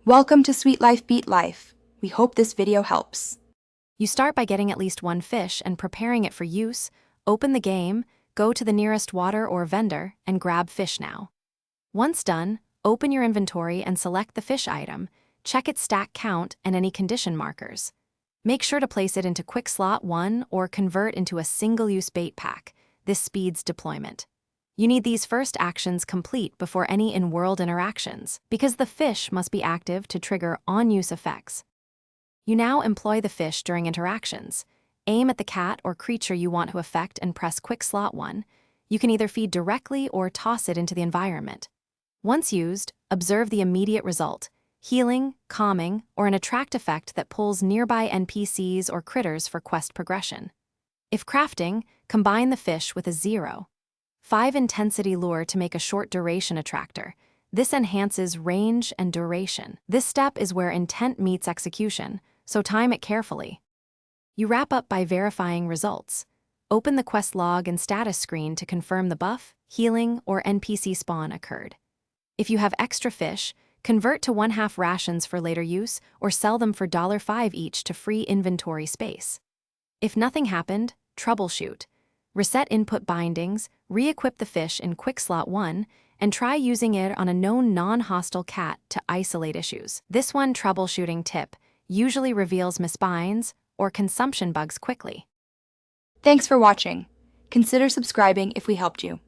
Welcome to Sweet Life Beat Life. We hope this video helps. You start by getting at least one fish and preparing it for use. Open the game, go to the nearest water or vendor, and grab fish now. Once done, open your inventory and select the fish item. Check its stack count and any condition markers. Make sure to place it into Quick Slot 1 or convert into a single-use bait pack. This speeds deployment. You need these first actions complete before any in-world interactions, because the fish must be active to trigger on-use effects. You now employ the fish during interactions. Aim at the cat or creature you want to affect and press Quick Slot 1. You can either feed directly or toss it into the environment. Once used, observe the immediate result: healing, calming, or an attract effect that pulls nearby NPCs or critters for quest progression. If crafting, combine the fish with a 0.5 intensity lure to make a short duration attractor. This enhances range and duration. This step is where intent meets execution, so time it carefully. You wrap up by verifying results. Open the quest log and status screen to confirm the buff, healing, or NPC spawn occurred. If you have extra fish, convert to 1/2 rations for later use or sell them for $5 each to free inventory space. If nothing happened, troubleshoot. Reset input bindings, re-equip the fish in Quick Slot 1, and try using it on a known non-hostile cat to isolate issues. This one troubleshooting tip usually reveals misbinds or consumption bugs quickly. Thanks for watching. Consider subscribing if we helped you.